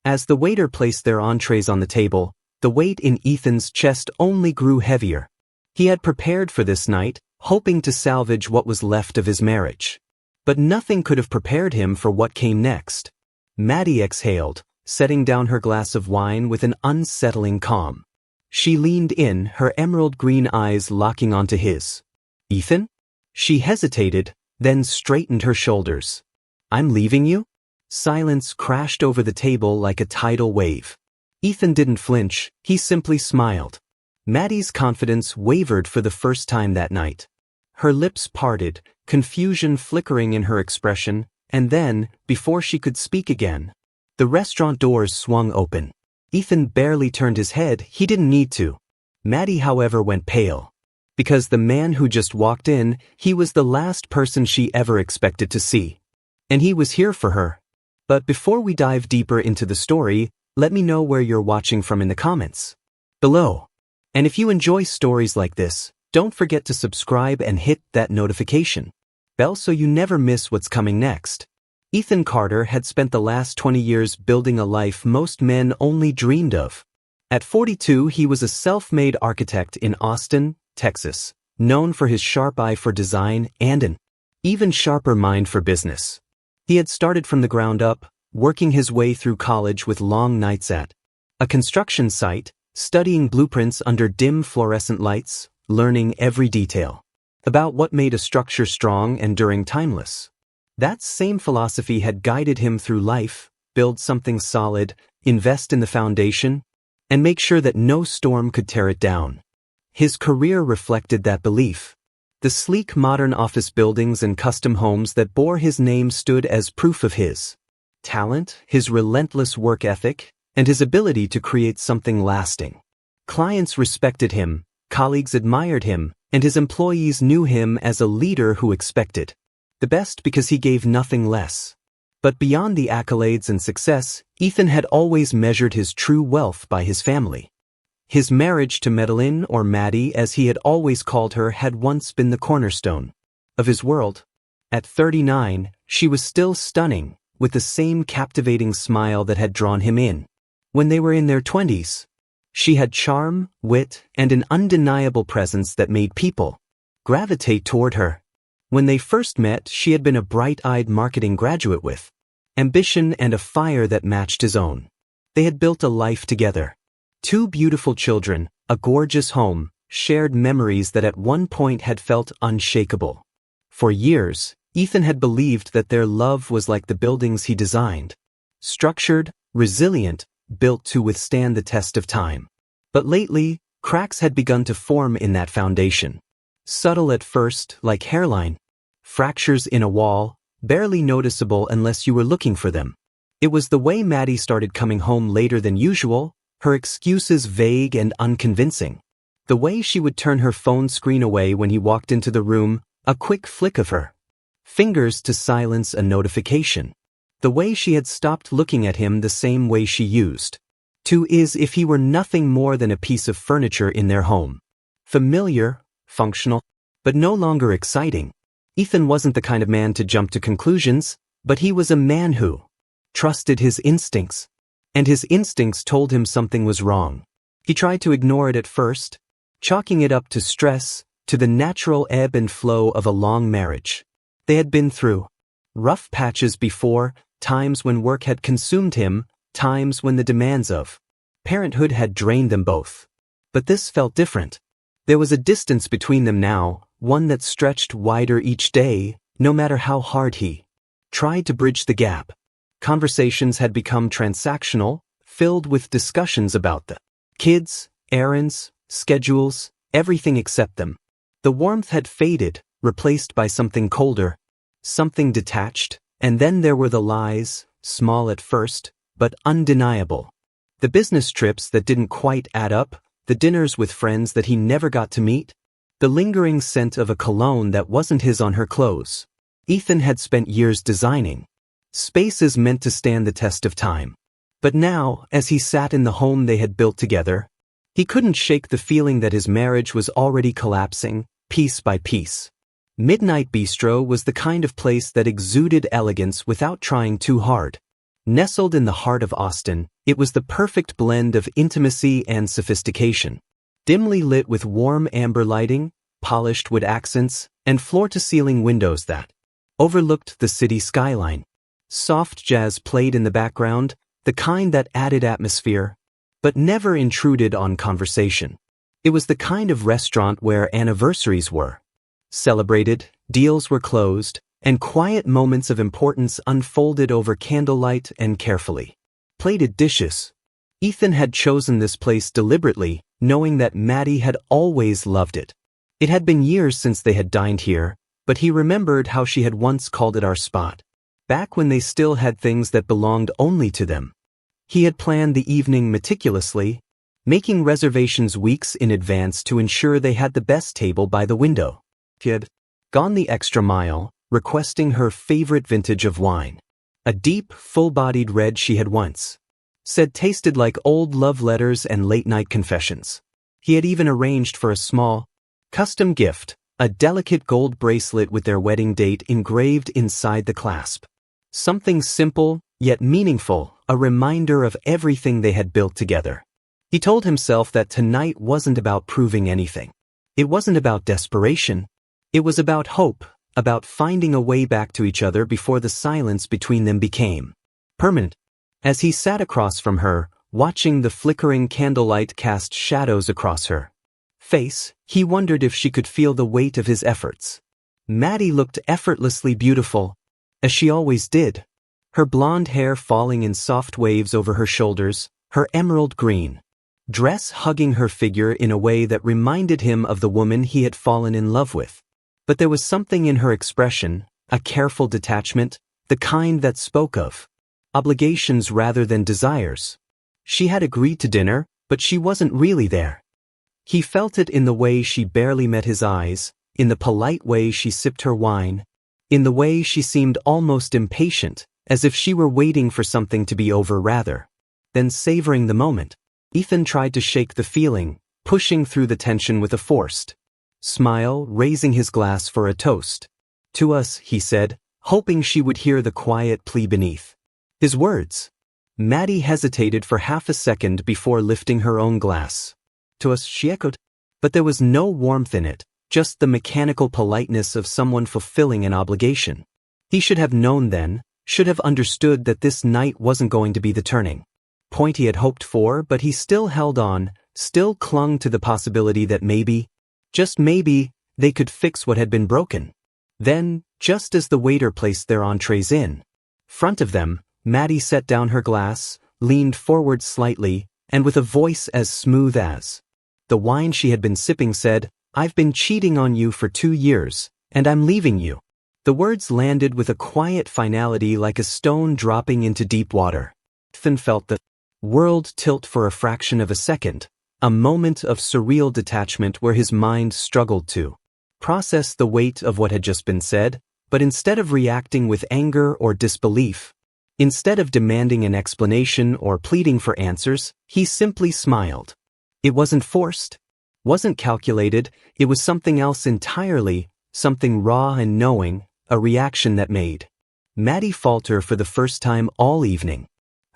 As the waiter placed their entrees on the table, the weight in Ethan's chest only grew heavier. He had prepared for this night, hoping to salvage what was left of his marriage. But nothing could have prepared him for what came next. Maddie exhaled, setting down her glass of wine with an unsettling calm. She leaned in, her emerald green eyes locking onto his. "Ethan?" She hesitated, then straightened her shoulders. "I'm leaving you?" Silence crashed over the table like a tidal wave. Ethan didn't flinch, he simply smiled. Maddie's confidence wavered for the first time that night. Her lips parted, confusion flickering in her expression, and then, before she could speak again, the restaurant doors swung open. Ethan barely turned his head, he didn't need to. Maddie, however, went pale. Because the man who just walked in, he was the last person she ever expected to see. And he was here for her. But before we dive deeper into the story, let me know where you're watching from in the comments below. And if you enjoy stories like this, don't forget to subscribe and hit that notification bell so you never miss what's coming next. Ethan Carter had spent the last 20 years building a life most men only dreamed of. At 42, he was a self-made architect in Austin, Texas, known for his sharp eye for design and an even sharper mind for business. He had started from the ground up, working his way through college with long nights at a construction site, studying blueprints under dim fluorescent lights, learning every detail about what made a structure strong, enduring, timeless. That same philosophy had guided him through life: build something solid, invest in the foundation, and make sure that no storm could tear it down. His career reflected that belief. The sleek modern office buildings and custom homes that bore his name stood as proof of his talent, his relentless work ethic, and his ability to create something lasting. Clients respected him, colleagues admired him, and his employees knew him as a leader who expected the best because he gave nothing less. But beyond the accolades and success, Ethan had always measured his true wealth by his family. His marriage to Madeline, or Maddie as he had always called her, had once been the cornerstone of his world. At 39, she was still stunning, with the same captivating smile that had drawn him in when they were in their 20s. She had charm, wit, and an undeniable presence that made people gravitate toward her. When they first met, she had been a bright-eyed marketing graduate with ambition and a fire that matched his own. They had built a life together. 2 beautiful children, a gorgeous home, shared memories that at one point had felt unshakable. For years, Ethan had believed that their love was like the buildings he designed: structured, resilient, built to withstand the test of time. But lately, cracks had begun to form in that foundation. Subtle at first, like hairline fractures in a wall, barely noticeable unless you were looking for them. It was the way Maddie started coming home later than usual, her excuses vague and unconvincing. The way she would turn her phone screen away when he walked into the room, a quick flick of her fingers to silence a notification. The way she had stopped looking at him the same way she used to, as if he were nothing more than a piece of furniture in their home. Familiar, functional, but no longer exciting. Ethan wasn't the kind of man to jump to conclusions, but he was a man who trusted his instincts. And his instincts told him something was wrong. He tried to ignore it at first, chalking it up to stress, to the natural ebb and flow of a long marriage. They had been through rough patches before, times when work had consumed him, times when the demands of parenthood had drained them both. But this felt different. There was a distance between them now, one that stretched wider each day, no matter how hard he tried to bridge the gap. Conversations had become transactional, filled with discussions about the kids, errands, schedules, everything except them. The warmth had faded, replaced by something colder, something detached, and then there were the lies, small at first, but undeniable. The business trips that didn't quite add up, the dinners with friends that he never got to meet, the lingering scent of a cologne that wasn't his on her clothes. Ethan had spent years designing spaces meant to stand the test of time. But now, as he sat in the home they had built together, he couldn't shake the feeling that his marriage was already collapsing, piece by piece. Midnight Bistro was the kind of place that exuded elegance without trying too hard. Nestled in the heart of Austin, it was the perfect blend of intimacy and sophistication. Dimly lit with warm amber lighting, polished wood accents, and floor-to-ceiling windows that overlooked the city skyline. Soft jazz played in the background, the kind that added atmosphere, but never intruded on conversation. It was the kind of restaurant where anniversaries were celebrated, deals were closed, and quiet moments of importance unfolded over candlelight and carefully plated dishes. Ethan had chosen this place deliberately, knowing that Maddie had always loved it. It had been years since they had dined here, but he remembered how she had once called it our spot, back when they still had things that belonged only to them. He had planned the evening meticulously, making reservations weeks in advance to ensure they had the best table by the window. He had gone the extra mile, requesting her favorite vintage of wine, a deep, full-bodied red she had once said tasted like old love letters and late-night confessions. He had even arranged for a small, custom gift, a delicate gold bracelet with their wedding date engraved inside the clasp. Something simple, yet meaningful, a reminder of everything they had built together. He told himself that tonight wasn't about proving anything. It wasn't about desperation. It was about hope, about finding a way back to each other before the silence between them became permanent. As he sat across from her, watching the flickering candlelight cast shadows across her face, he wondered if she could feel the weight of his efforts. Maddie looked effortlessly beautiful, as she always did. Her blonde hair falling in soft waves over her shoulders, her emerald green dress hugging her figure in a way that reminded him of the woman he had fallen in love with. But there was something in her expression, a careful detachment, the kind that spoke of obligations rather than desires. She had agreed to dinner, but she wasn't really there. He felt it in the way she barely met his eyes, in the polite way she sipped her wine, in the way she seemed almost impatient, as if she were waiting for something to be over rather than savoring the moment. Ethan tried to shake the feeling, pushing through the tension with a forced smile, raising his glass for a toast. "To us," he said, hoping she would hear the quiet plea beneath his words. Maddie hesitated for half a second before lifting her own glass. "To us," she echoed. But there was no warmth in it, just the mechanical politeness of someone fulfilling an obligation. He should have known then, should have understood that this night wasn't going to be the turning point he had hoped for, but he still held on, still clung to the possibility that maybe, just maybe, they could fix what had been broken. Then, just as the waiter placed their entrees in front of them, Maddie set down her glass, leaned forward slightly, and with a voice as smooth as the wine she had been sipping said, "I've been cheating on you for 2 years, and I'm leaving you." The words landed with a quiet finality like a stone dropping into deep water. Ethan felt the world tilt for a fraction of a second, a moment of surreal detachment where his mind struggled to process the weight of what had just been said, but instead of reacting with anger or disbelief, instead of demanding an explanation or pleading for answers, he simply smiled. It wasn't forced, wasn't calculated, it was something else entirely, something raw and knowing, a reaction that made Maddie falter for the first time all evening.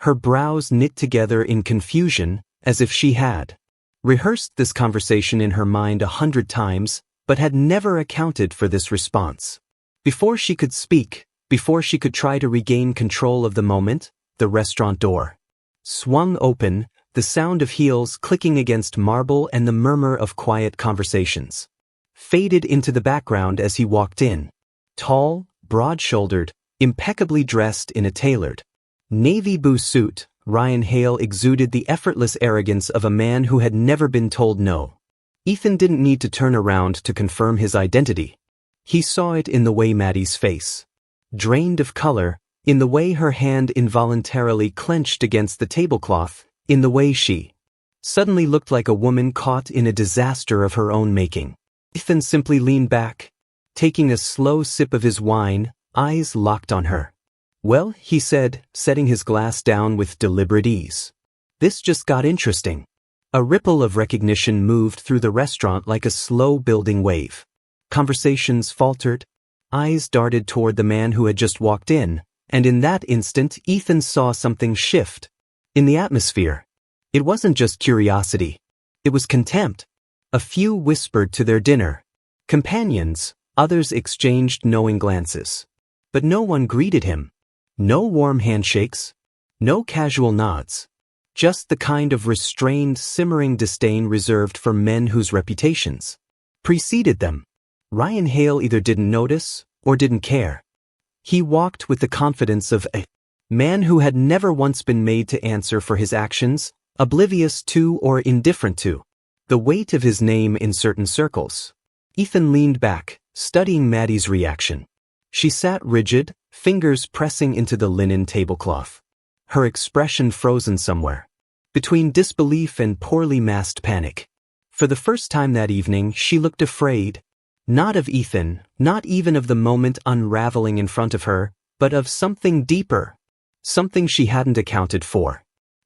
Her brows knit together in confusion, as if she had rehearsed this conversation in her mind 100 times, but had never accounted for this response. Before she could speak, before she could try to regain control of the moment, the restaurant door swung open, the sound of heels clicking against marble and the murmur of quiet conversations faded into the background as he walked in. Tall, broad-shouldered, impeccably dressed in a tailored navy blue suit, Ryan Hale exuded the effortless arrogance of a man who had never been told no. Ethan didn't need to turn around to confirm his identity. He saw it in the way Maddie's face drained of color, in the way her hand involuntarily clenched against the tablecloth, in the way she suddenly looked like a woman caught in a disaster of her own making. Ethan simply leaned back, taking a slow sip of his wine, eyes locked on her. "Well," he said, setting his glass down with deliberate ease. "This just got interesting." A ripple of recognition moved through the restaurant like a slow-building wave. Conversations faltered. Eyes darted toward the man who had just walked in, And in that instant, Ethan saw something shift. In the atmosphere. It wasn't just curiosity. It was contempt. A few whispered to their dinner companions, others exchanged knowing glances. But no one greeted him. No warm handshakes. No casual nods. Just the kind of restrained, simmering disdain reserved for men whose reputations preceded them. Ryan Hale either didn't notice or didn't care. He walked with the confidence of a man who had never once been made to answer for his actions, oblivious to or indifferent to the weight of his name in certain circles. Ethan leaned back, studying Maddie's reaction. She sat rigid, fingers pressing into the linen tablecloth. Her expression frozen somewhere, between disbelief and poorly masked panic. For the first time that evening, she looked afraid. Not of Ethan, not even of the moment unraveling in front of her, but of something deeper. Something she hadn't accounted for.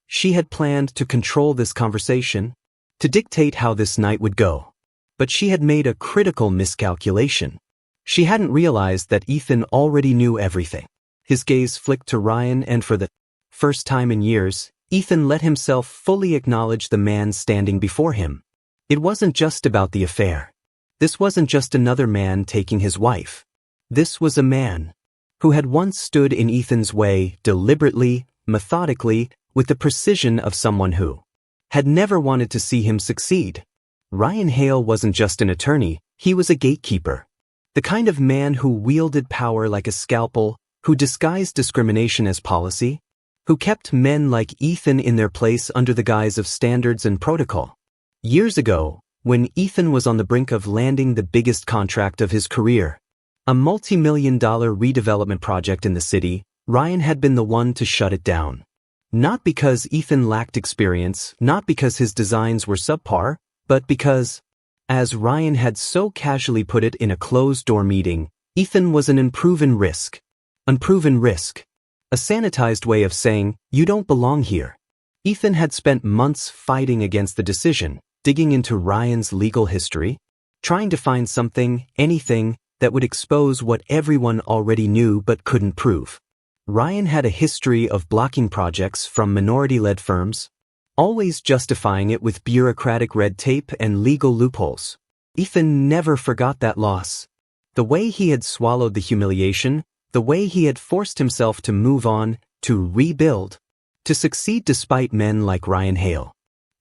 She had planned to control this conversation, to dictate how this night would go. But she had made a critical miscalculation. She hadn't realized that Ethan already knew everything. His gaze flicked to Ryan, and for the first time in years, Ethan let himself fully acknowledge the man standing before him. It wasn't just about the affair. This wasn't just another man taking his wife. This was a man who had once stood in Ethan's way, deliberately, methodically, with the precision of someone who had never wanted to see him succeed. Ryan Hale wasn't just an attorney, he was a gatekeeper. The kind of man who wielded power like a scalpel, who disguised discrimination as policy, who kept men like Ethan in their place under the guise of standards and protocol. Years ago, when Ethan was on the brink of landing the biggest contract of his career, a multi-million-dollar redevelopment project in the city, Ryan had been the one to shut it down. Not because Ethan lacked experience, not because his designs were subpar, but because, as Ryan had so casually put it in a closed-door meeting, Ethan was an unproven risk. Unproven risk. A sanitized way of saying, you don't belong here. Ethan had spent months fighting against the decision, digging into Ryan's legal history, trying to find something, anything, that would expose what everyone already knew but couldn't prove. Ryan had a history of blocking projects from minority-led firms, always justifying it with bureaucratic red tape and legal loopholes. Ethan never forgot that loss. The way he had swallowed the humiliation, the way he had forced himself to move on, to rebuild, to succeed despite men like Ryan Hale.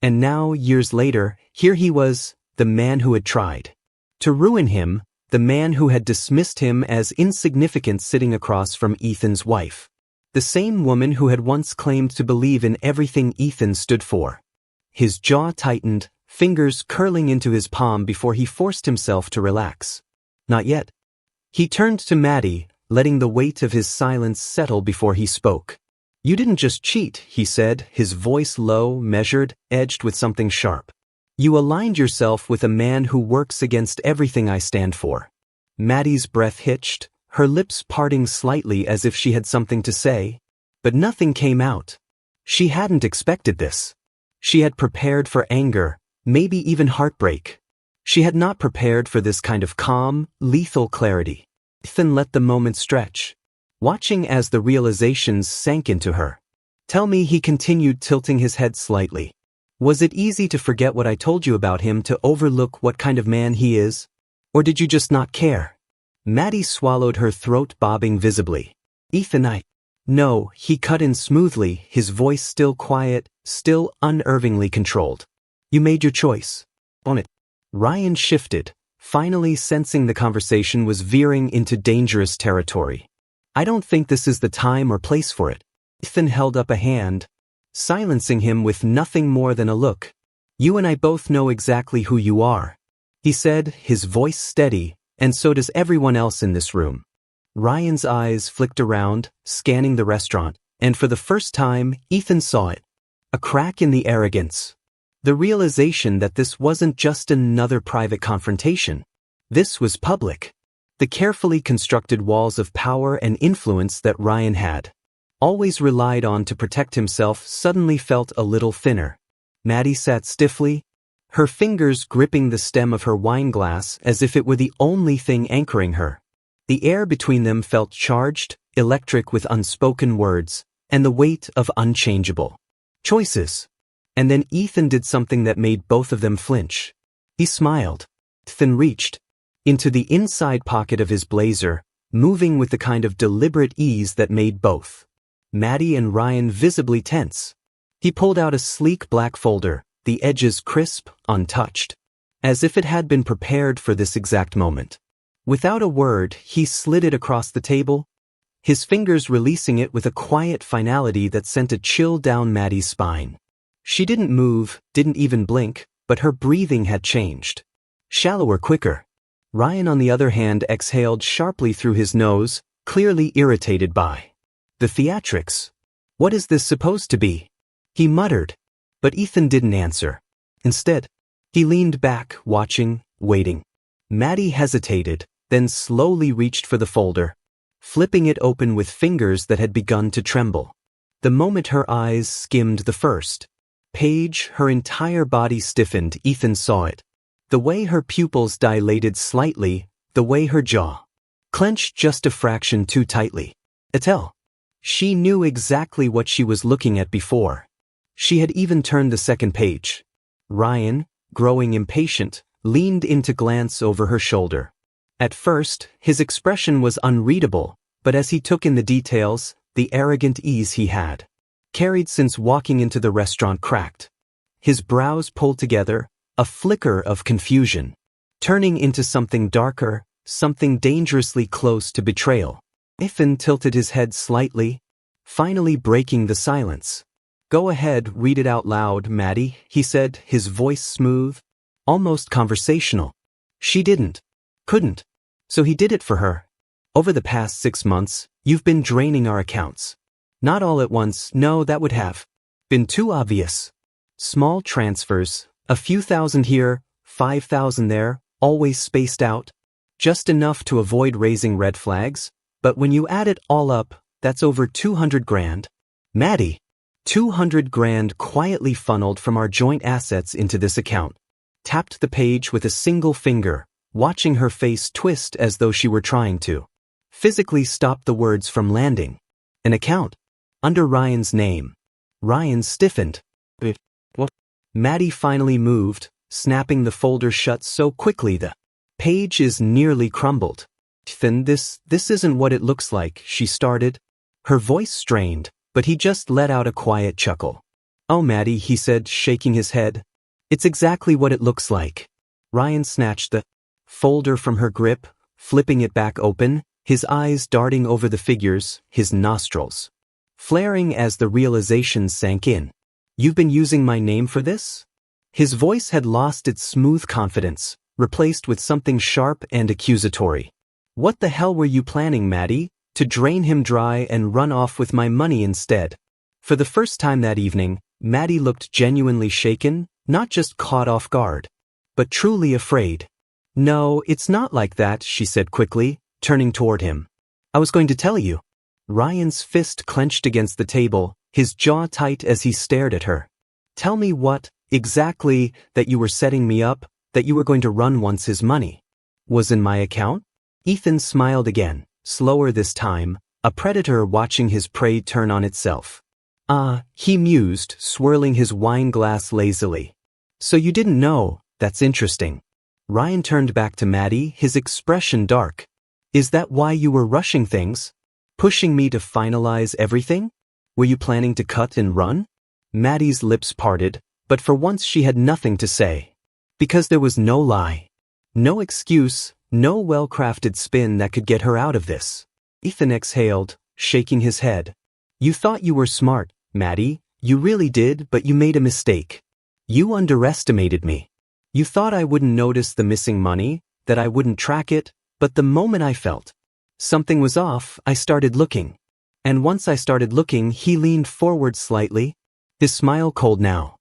And now, years later, here he was, the man who had tried to ruin him, the man who had dismissed him as insignificant sitting across from Ethan's wife. The same woman who had once claimed to believe in everything Ethan stood for. His jaw tightened, fingers curling into his palm before he forced himself to relax. Not yet. He turned to Maddie, letting the weight of his silence settle before he spoke. You didn't just cheat, he said, his voice low, measured, edged with something sharp. You aligned yourself with a man who works against everything I stand for. Maddie's breath hitched, her lips parting slightly as if she had something to say. But nothing came out. She hadn't expected this. She had prepared for anger, maybe even heartbreak. She had not prepared for this kind of calm, lethal clarity. Ethan let the moment stretch, watching as the realizations sank into her. Tell me, he continued, tilting his head slightly. Was it easy to forget what I told you about him, to overlook what kind of man he is? Or did you just not care? Maddie swallowed, her throat bobbing visibly. Ethan, No, he cut in smoothly, his voice still quiet, still unnervingly controlled. You made your choice. Own it. Ryan shifted, finally sensing the conversation was veering into dangerous territory. I don't think this is the time or place for it. Ethan held up a hand, silencing him with nothing more than a look. You and I both know exactly who you are, he said, his voice steady, and so does everyone else in this room. Ryan's eyes flicked around, scanning the restaurant, and for the first time, Ethan saw it. A crack in the arrogance. The realization that this wasn't just another private confrontation. This was public. The carefully constructed walls of power and influence that Ryan had always relied on to protect himself suddenly felt a little thinner. Maddie sat stiffly, her fingers gripping the stem of her wine glass as if it were the only thing anchoring her. The air between them felt charged, electric with unspoken words, and the weight of unchangeable choices. And then Ethan did something that made both of them flinch. He smiled. Ethan reached into the inside pocket of his blazer, moving with the kind of deliberate ease that made both Maddie and Ryan visibly tense. He pulled out a sleek black folder, the edges crisp, untouched, as if it had been prepared for this exact moment. Without a word, he slid it across the table, his fingers releasing it with a quiet finality that sent a chill down Maddie's spine. She didn't move, didn't even blink, but her breathing had changed. Shallower, quicker. Ryan, on the other hand, exhaled sharply through his nose, clearly irritated by the theatrics. What is this supposed to be? He muttered. But Ethan didn't answer. Instead, he leaned back, watching, waiting. Maddie hesitated, then slowly reached for the folder, flipping it open with fingers that had begun to tremble. The moment her eyes skimmed the first page, her entire body stiffened. Ethan saw it. The way her pupils dilated slightly, the way her jaw clenched just a fraction too tightly. Attell. She knew exactly what she was looking at before. She had even turned the second page. Ryan, growing impatient, leaned in to glance over her shoulder. At first, his expression was unreadable, but as he took in the details, the arrogant ease he had carried since walking into the restaurant cracked. His brows pulled together, a flicker of confusion, turning into something darker, something dangerously close to betrayal. Ethan tilted his head slightly, finally breaking the silence. Go ahead, read it out loud, Maddie, he said, his voice smooth, almost conversational. She couldn't. So he did it for her. Over the past 6 months, you've been draining our accounts. Not all at once, no, that would have been too obvious. Small transfers, a few thousand here, 5,000 there, always spaced out. Just enough to avoid raising red flags, but when you add it all up, that's over 200 grand. Maddie, 200 grand quietly funneled from our joint assets into this account. Tapped the page with a single finger, watching her face twist as though she were trying to physically stop the words from landing. An account under Ryan's name. Ryan stiffened. What? Maddie finally moved, snapping the folder shut so quickly the page is nearly crumbled. Ethan, this isn't what it looks like, she started. Her voice strained, but he just let out a quiet chuckle. Oh, Maddie, he said, shaking his head. It's exactly what it looks like. Ryan snatched the folder from her grip, flipping it back open, his eyes darting over the figures, his nostrils flaring as the realization sank in. You've been using my name for this? His voice had lost its smooth confidence, replaced with something sharp and accusatory. What the hell were you planning, Maddie? To drain him dry and run off with my money instead? For the first time that evening, Maddie looked genuinely shaken, not just caught off guard, but truly afraid. No, it's not like that, she said quickly, turning toward him. I was going to tell you. Ryan's fist clenched against the table, his jaw tight as he stared at her. Tell me what, exactly, that you were setting me up, that you were going to run once his money was in my account? Ethan smiled again, slower this time, a predator watching his prey turn on itself. He mused, swirling his wine glass lazily. So you didn't know, that's interesting. Ryan turned back to Maddie, his expression dark. Is that why you were rushing things? Pushing me to finalize everything? Were you planning to cut and run? Maddie's lips parted, but for once she had nothing to say. Because there was no lie. No excuse, no well-crafted spin that could get her out of this. Ethan exhaled, shaking his head. You thought you were smart, Maddie, you really did, but you made a mistake. You underestimated me. You thought I wouldn't notice the missing money, that I wouldn't track it, but the moment I felt something was off, I started looking. And once I started looking, he leaned forward slightly, his smile cold now.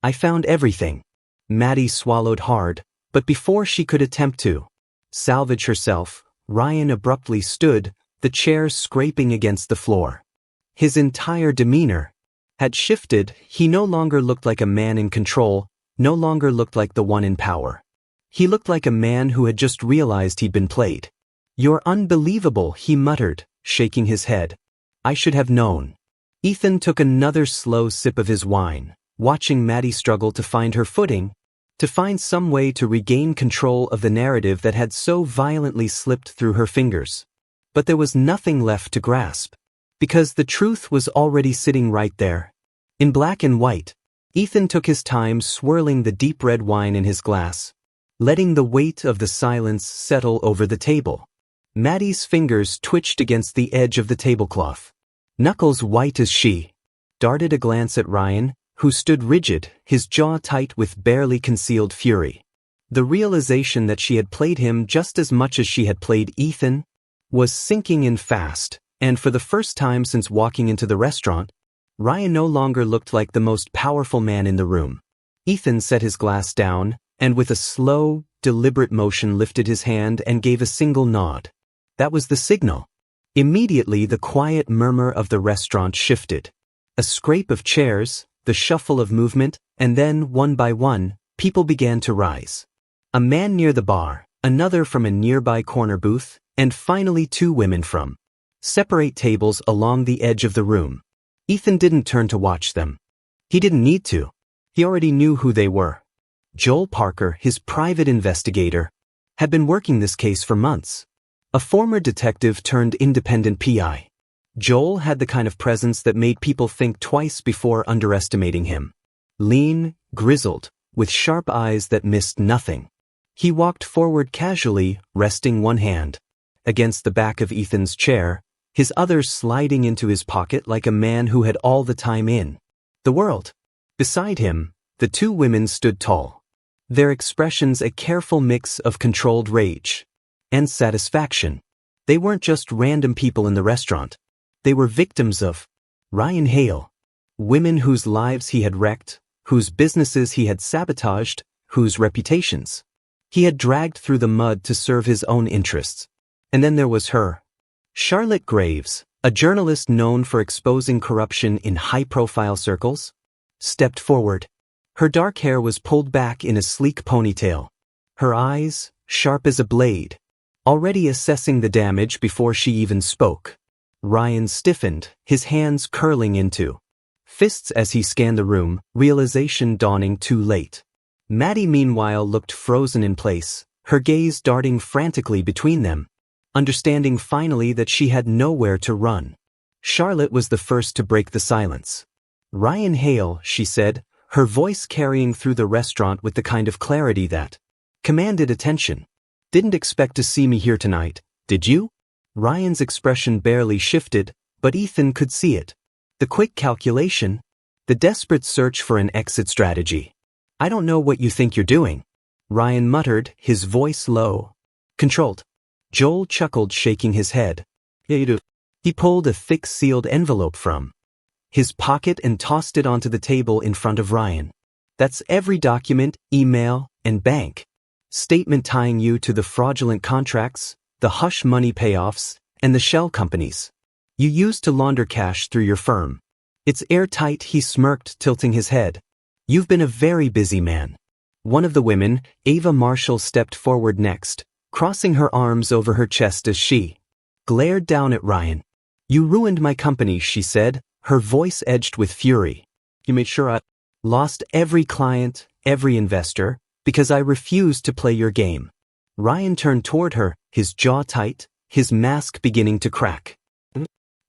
I found everything. Maddie swallowed hard, but before she could attempt to salvage herself, Ryan abruptly stood, the chair scraping against the floor. His entire demeanor had shifted. He no longer looked like a man in control, no longer looked like the one in power. He looked like a man who had just realized he'd been played. You're unbelievable, he muttered, shaking his head. I should have known. Ethan took another slow sip of his wine, watching Maddie struggle to find her footing, to find some way to regain control of the narrative that had so violently slipped through her fingers. But there was nothing left to grasp, because the truth was already sitting right there. In black and white, Ethan took his time swirling the deep red wine in his glass, letting the weight of the silence settle over the table. Maddie's fingers twitched against the edge of the tablecloth. Knuckles white as she darted a glance at Ryan, who stood rigid, his jaw tight with barely concealed fury. The realization that she had played him just as much as she had played Ethan was sinking in fast, and for the first time since walking into the restaurant, Ryan no longer looked like the most powerful man in the room. Ethan set his glass down, and with a slow, deliberate motion lifted his hand and gave a single nod. That was the signal. Immediately the quiet murmur of the restaurant shifted. A scrape of chairs, the shuffle of movement, and then, one by one, people began to rise. A man near the bar, another from a nearby corner booth, and finally 2 women from separate tables along the edge of the room. Ethan didn't turn to watch them. He didn't need to. He already knew who they were. Joel Parker, his private investigator, had been working this case for months. A former detective turned independent PI. Joel had the kind of presence that made people think twice before underestimating him. Lean, grizzled, with sharp eyes that missed nothing. He walked forward casually, resting one hand against the back of Ethan's chair, his other sliding into his pocket like a man who had all the time in the world. Beside him, the 2 women stood tall, their expressions a careful mix of controlled rage and satisfaction. They weren't just random people in the restaurant. They were victims of Ryan Hale. Women whose lives he had wrecked, whose businesses he had sabotaged, whose reputations he had dragged through the mud to serve his own interests. And then there was her. Charlotte Graves, a journalist known for exposing corruption in high-profile circles, stepped forward. Her dark hair was pulled back in a sleek ponytail. Her eyes, sharp as a blade, already assessing the damage before she even spoke. Ryan stiffened, his hands curling into fists as he scanned the room, realization dawning too late. Maddie meanwhile looked frozen in place, her gaze darting frantically between them, understanding finally that she had nowhere to run. Charlotte was the first to break the silence. Ryan Hale, she said, her voice carrying through the restaurant with the kind of clarity that commanded attention. Didn't expect to see me here tonight, did you? Ryan's expression barely shifted, but Ethan could see it. The quick calculation, the desperate search for an exit strategy. I don't know what you think you're doing, Ryan muttered, his voice low, controlled. Joel chuckled, shaking his head. Yeah, you do. He pulled a thick sealed envelope from his pocket and tossed it onto the table in front of Ryan. That's every document, email, and bank statement tying you to the fraudulent contracts, the hush money payoffs, and the shell companies you used to launder cash through your firm. It's airtight, he smirked, tilting his head. You've been a very busy man. One of the women, Ava Marshall, stepped forward next, crossing her arms over her chest as she glared down at Ryan. You ruined my company, she said, her voice edged with fury. You made sure I lost every client, every investor, because I refused to play your game. Ryan turned toward her, his jaw tight, his mask beginning to crack.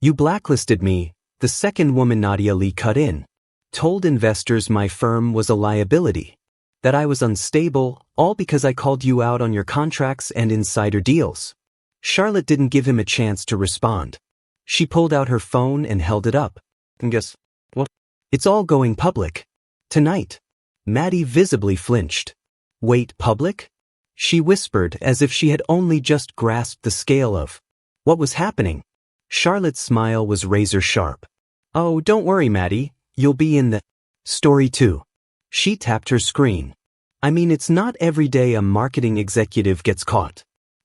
You blacklisted me, the second woman, Nadia Lee, cut in. Told investors my firm was a liability, that I was unstable, all because I called you out on your contracts and insider deals. Charlotte didn't give him a chance to respond. She pulled out her phone and held it up. And guess what? It's all going public. Tonight. Maddie visibly flinched. Wait, public? She whispered as if she had only just grasped the scale of what was happening. Charlotte's smile was razor sharp. Oh, don't worry, Maddie. You'll be in the story too. She tapped her screen. I mean, it's not every day a marketing executive gets caught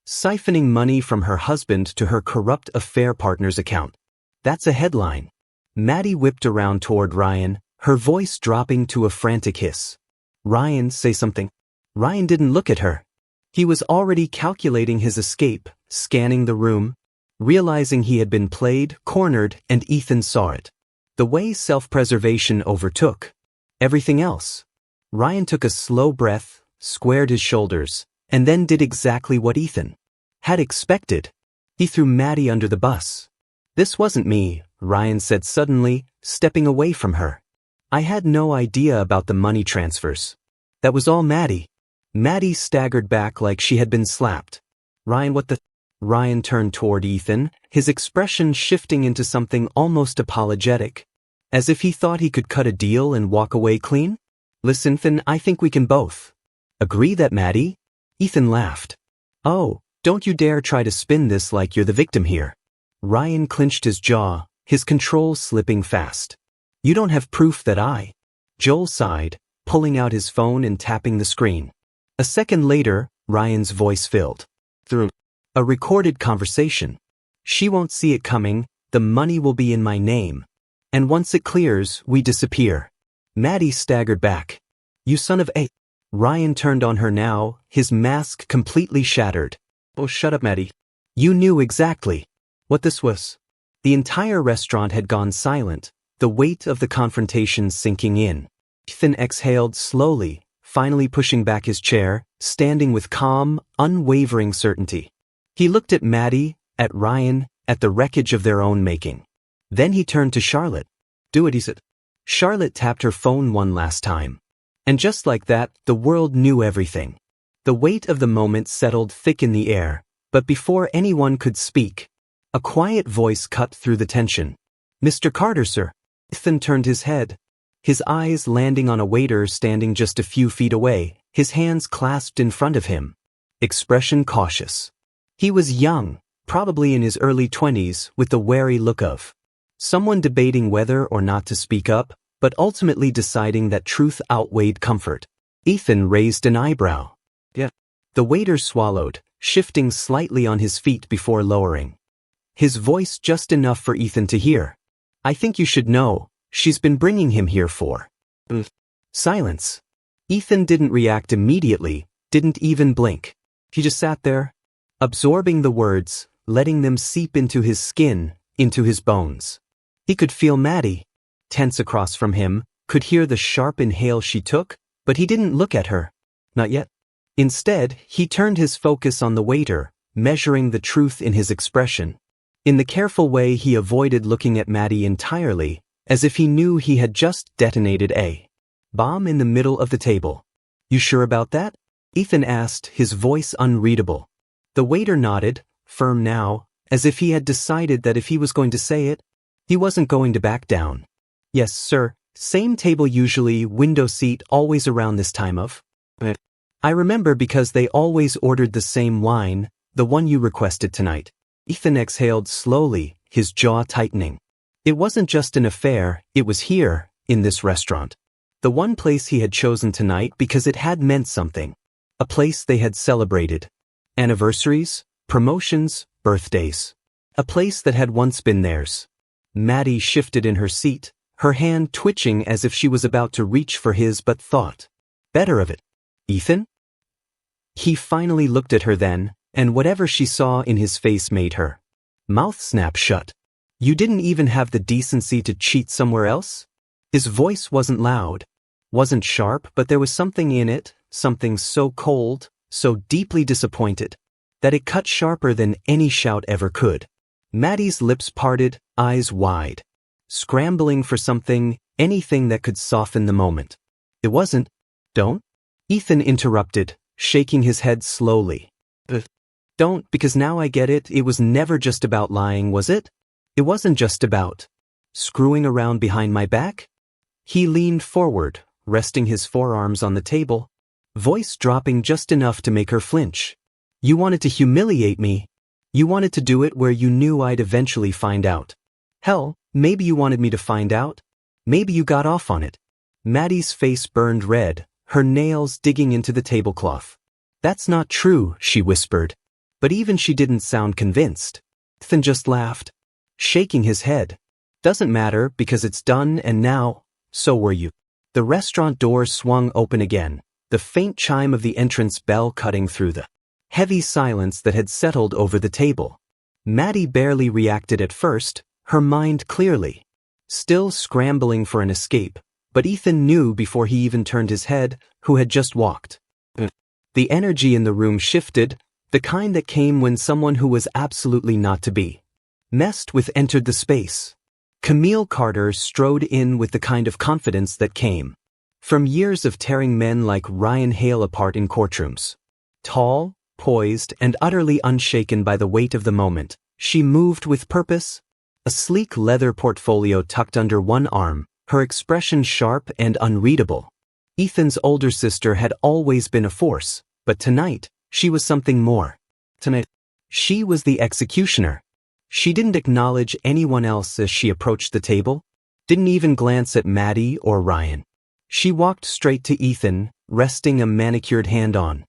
siphoning money from her husband to her corrupt affair partner's account. That's a headline. Maddie whipped around toward Ryan, her voice dropping to a frantic hiss. Ryan, say something. Ryan didn't look at her. He was already calculating his escape, scanning the room, realizing he had been played, cornered, and Ethan saw it. The way self-preservation overtook everything else. Ryan took a slow breath, squared his shoulders, and then did exactly what Ethan had expected. He threw Maddie under the bus. "This wasn't me," Ryan said suddenly, stepping away from her. "I had no idea about the money transfers. That was all Maddie." Maddie staggered back like she had been slapped. "Ryan, what the—" Ryan turned toward Ethan, his expression shifting into something almost apologetic, as if he thought he could cut a deal and walk away clean. "Listen, Ethan, I think we can both agree that Maddie—" Ethan laughed. "Oh, don't you dare try to spin this like you're the victim here." Ryan clenched his jaw, his control slipping fast. "You don't have proof that I—" Joel sighed, pulling out his phone and tapping the screen. A second later, Ryan's voice filled through a recorded conversation. "She won't see it coming, the money will be in my name. And once it clears, we disappear." Maddie staggered back. "You son of a—" Ryan turned on her now, his mask completely shattered. "Oh, shut up, Maddie. You knew exactly what this was." The entire restaurant had gone silent, the weight of the confrontation sinking in. Ethan exhaled slowly, finally pushing back his chair, standing with calm, unwavering certainty. He looked at Maddie, at Ryan, at the wreckage of their own making. Then he turned to Charlotte. "Do it," he said. Charlotte tapped her phone one last time. And just like that, the world knew everything. The weight of the moment settled thick in the air, but before anyone could speak, a quiet voice cut through the tension. "Mr. Carter, sir." Ethan turned his head, his eyes landing on a waiter standing just a few feet away, his hands clasped in front of him. Expression cautious. He was young, probably in his early 20s, with the wary look of someone debating whether or not to speak up, but ultimately deciding that truth outweighed comfort. Ethan raised an eyebrow. "Yeah." The waiter swallowed, shifting slightly on his feet before lowering his voice just enough for Ethan to hear. "I think you should know, she's been bringing him here for—" Silence. Ethan didn't react immediately, didn't even blink. He just sat there, absorbing the words, letting them seep into his skin, into his bones. He could feel Maddie, tense across from him, could hear the sharp inhale she took, but he didn't look at her. Not yet. Instead, he turned his focus on the waiter, measuring the truth in his expression. In the careful way he avoided looking at Maddie entirely, as if he knew he had just detonated a bomb in the middle of the table. "You sure about that?" Ethan asked, his voice unreadable. The waiter nodded, firm now, as if he had decided that if he was going to say it, he wasn't going to back down. "Yes, sir. Same table usually, window seat always around this time of—" "I remember because they always ordered the same wine, the one you requested tonight." Ethan exhaled slowly, his jaw tightening. It wasn't just an affair, it was here, in this restaurant. The one place he had chosen tonight because it had meant something. A place they had celebrated. Anniversaries, promotions, birthdays. A place that had once been theirs. Maddie shifted in her seat, her hand twitching as if she was about to reach for his but thought better of it. "Ethan?" He finally looked at her then, and whatever she saw in his face made her mouth snap shut. "You didn't even have the decency to cheat somewhere else?" His voice wasn't loud, wasn't sharp, but there was something in it, something so cold, so deeply disappointed, that it cut sharper than any shout ever could. Maddie's lips parted, eyes wide, scrambling for something, anything that could soften the moment. "It wasn't—" "Don't?" Ethan interrupted, shaking his head slowly. "Don't, because now I get it, it was never just about lying, was it? It wasn't just about screwing around behind my back?" He leaned forward, resting his forearms on the table, voice dropping just enough to make her flinch. "You wanted to humiliate me. You wanted to do it where you knew I'd eventually find out. Hell, maybe you wanted me to find out. Maybe you got off on it." Maddie's face burned red, her nails digging into the tablecloth. "That's not true," she whispered. But even she didn't sound convinced. Ethan just laughed, shaking his head. "Doesn't matter because it's done and now, so were you." The restaurant door swung open again, the faint chime of the entrance bell cutting through the heavy silence that had settled over the table. Maddie barely reacted at first, her mind clearly. Still scrambling for an escape, but Ethan knew before he even turned his head who had just walked. The energy in the room shifted, the kind that came when someone who was absolutely not to be messed with entered the space. Camille Carter strode in with the kind of confidence that came from years of tearing men like Ryan Hale apart in courtrooms. Tall, poised, and utterly unshaken by the weight of the moment, she moved with purpose. A sleek leather portfolio tucked under one arm, her expression sharp and unreadable. Ethan's older sister had always been a force, but tonight, she was something more. Tonight, she was the executioner. She didn't acknowledge anyone else as she approached the table, didn't even glance at Maddie or Ryan. She walked straight to Ethan, resting a manicured hand on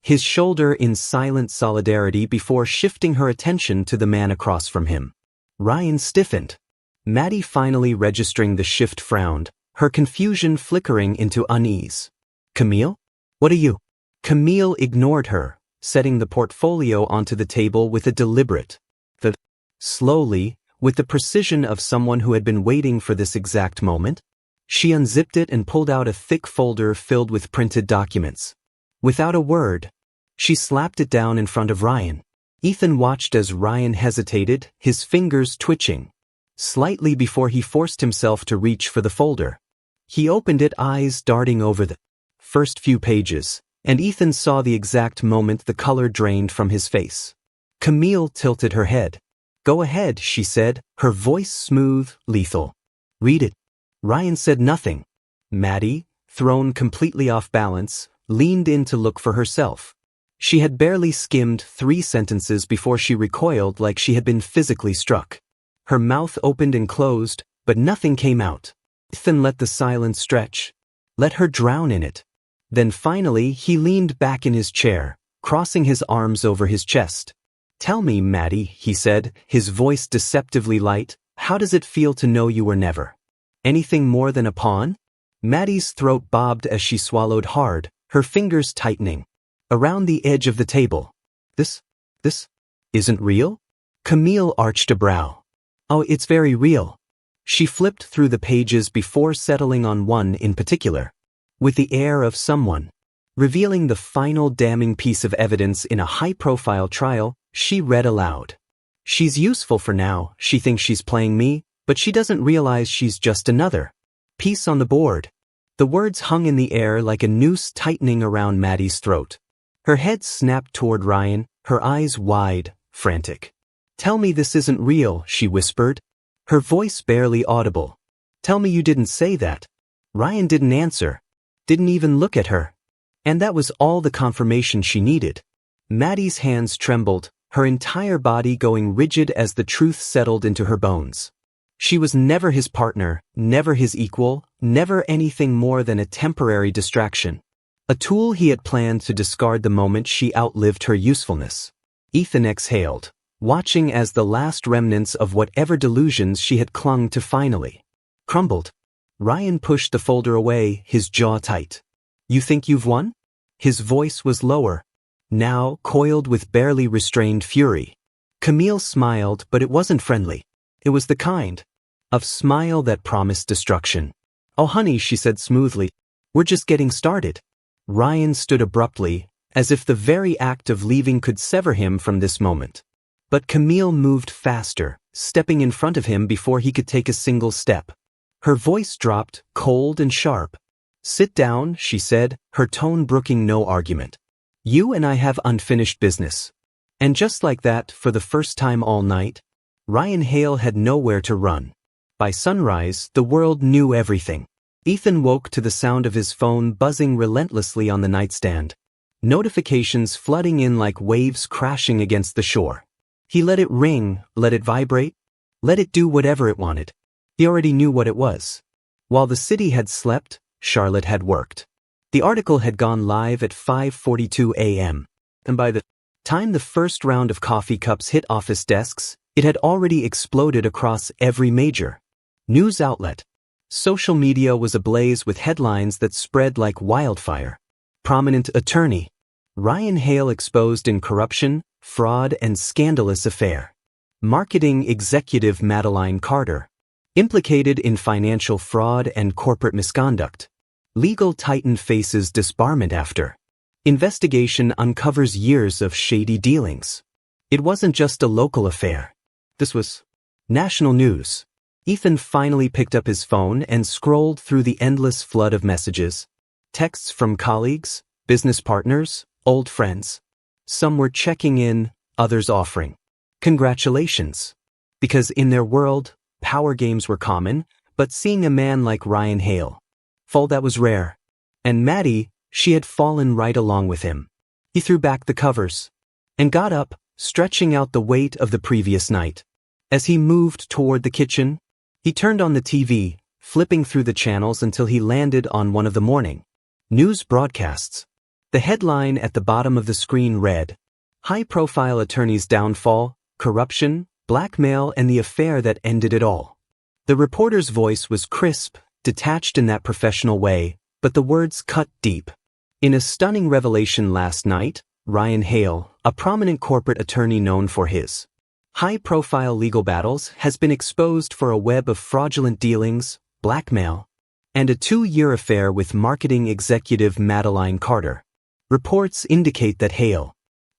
his shoulder in silent solidarity before shifting her attention to the man across from him. Ryan stiffened. Maddie finally registering the shift frowned, her confusion flickering into unease. Camille? What are you? Camille ignored her, setting the portfolio onto the table with a deliberate thud. Slowly, with the precision of someone who had been waiting for this exact moment, she unzipped it and pulled out a thick folder filled with printed documents. Without a word, she slapped it down in front of Ryan. Ethan watched as Ryan hesitated, his fingers twitching, slightly before he forced himself to reach for the folder. He opened it, eyes darting over the first few pages, and Ethan saw the exact moment the color drained from his face. Camille tilted her head. Go ahead, she said, her voice smooth, lethal. Read it. Ryan said nothing. Maddie, thrown completely off balance, leaned in to look for herself. She had barely skimmed 3 sentences before she recoiled like she had been physically struck. Her mouth opened and closed, but nothing came out. Ethan let the silence stretch. Let her drown in it. Then finally he leaned back in his chair, crossing his arms over his chest. Tell me, Maddie, he said, his voice deceptively light, how does it feel to know you were never anything more than a pawn? Maddie's throat bobbed as she swallowed hard, her fingers tightening around the edge of the table. This isn't real? Camille arched a brow. Oh, it's very real. She flipped through the pages before settling on one in particular. With the air of someone revealing the final damning piece of evidence in a high-profile trial, she read aloud. She's useful for now, she thinks she's playing me, but she doesn't realize she's just another piece on the board. The words hung in the air like a noose tightening around Maddie's throat. Her head snapped toward Ryan, her eyes wide, frantic. Tell me this isn't real, she whispered, her voice barely audible. Tell me you didn't say that. Ryan didn't answer, didn't even look at her. And that was all the confirmation she needed. Maddie's hands trembled, her entire body going rigid as the truth settled into her bones. She was never his partner, never his equal, never anything more than a temporary distraction. A tool he had planned to discard the moment she outlived her usefulness. Ethan exhaled, watching as the last remnants of whatever delusions she had clung to finally crumbled. Ryan pushed the folder away, his jaw tight. You think you've won? His voice was lower, now coiled with barely restrained fury. Camille smiled, but it wasn't friendly. It was the kind of smile that promised destruction. Oh honey, she said smoothly, we're just getting started. Ryan stood abruptly, as if the very act of leaving could sever him from this moment. But Camille moved faster, stepping in front of him before he could take a single step. Her voice dropped, cold and sharp. Sit down, she said, her tone brooking no argument. You and I have unfinished business. And just like that, for the first time all night, Ryan Hale had nowhere to run. By sunrise, the world knew everything. Ethan woke to the sound of his phone buzzing relentlessly on the nightstand. Notifications flooding in like waves crashing against the shore. He let it ring, let it vibrate, let it do whatever it wanted. He already knew what it was. While the city had slept, Charlotte had worked. The article had gone live at 5:42 a.m. And by the time the first round of coffee cups hit office desks, it had already exploded across every major news outlet. Social media was ablaze with headlines that spread like wildfire. Prominent attorney Ryan Hale exposed in corruption, fraud, and scandalous affair. Marketing executive Madeline Carter. Implicated in financial fraud and corporate misconduct. Legal titan faces disbarment after. Investigation uncovers years of shady dealings. It wasn't just a local affair. This was national news. Ethan finally picked up his phone and scrolled through the endless flood of messages. Texts from colleagues, business partners, old friends. Some were checking in, others offering congratulations. Because in their world, power games were common, but seeing a man like Ryan Hale fall, that was rare. And Maddie, she had fallen right along with him. He threw back the covers and got up, stretching out the weight of the previous night. As he moved toward the kitchen, he turned on the TV, flipping through the channels until he landed on one of the morning news broadcasts. The headline at the bottom of the screen read, "High-profile attorney's downfall, corruption, blackmail, and the affair that ended it all." The reporter's voice was crisp, detached in that professional way, but the words cut deep. In a stunning revelation last night, Ryan Hale, a prominent corporate attorney known for his high-profile legal battles, has been exposed for a web of fraudulent dealings, blackmail, and a 2-year affair with marketing executive Madeline Carter. Reports indicate that Hale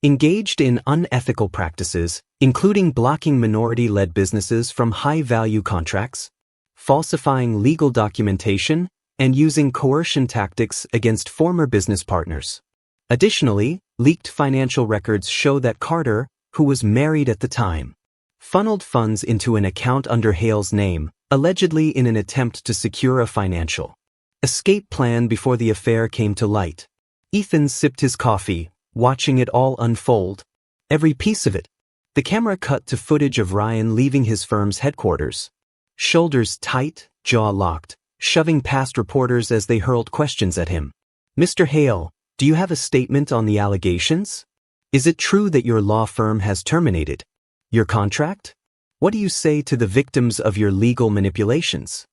engaged in unethical practices, including blocking minority-led businesses from high-value contracts, falsifying legal documentation, and using coercion tactics against former business partners. Additionally, leaked financial records show that Carter, who was married at the time, funneled funds into an account under Hale's name, allegedly in an attempt to secure a financial escape plan before the affair came to light. Ethan sipped his coffee, watching it all unfold. Every piece of it. The camera cut to footage of Ryan leaving his firm's headquarters. Shoulders tight, jaw locked, shoving past reporters as they hurled questions at him. "Mr. Hale, do you have a statement on the allegations? Is it true that your law firm has terminated your contract? What do you say to the victims of your legal manipulations?"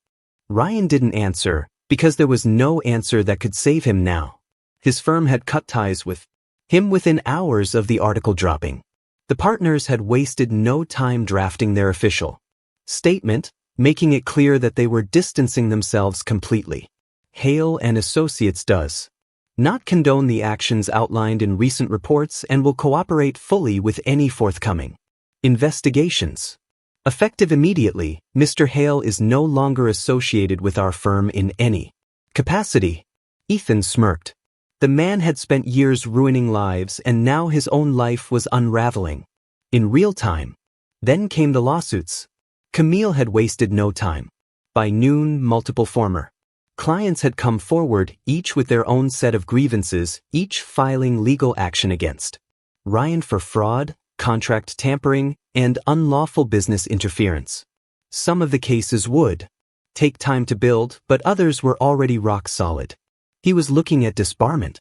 Ryan didn't answer, because there was no answer that could save him now. His firm had cut ties with him within hours of the article dropping. The partners had wasted no time drafting their official statement, making it clear that they were distancing themselves completely. Hale and Associates does not condone the actions outlined in recent reports and will cooperate fully with any forthcoming investigations. Effective immediately, Mr. Hale is no longer associated with our firm in any capacity. Ethan smirked. The man had spent years ruining lives, and now his own life was unraveling in real time. Then came the lawsuits. Camille had wasted no time. By noon, multiple former clients had come forward, each with their own set of grievances, each filing legal action against Ryan for fraud, contract tampering, and unlawful business interference. Some of the cases would take time to build, but others were already rock solid. He was looking at disbarment.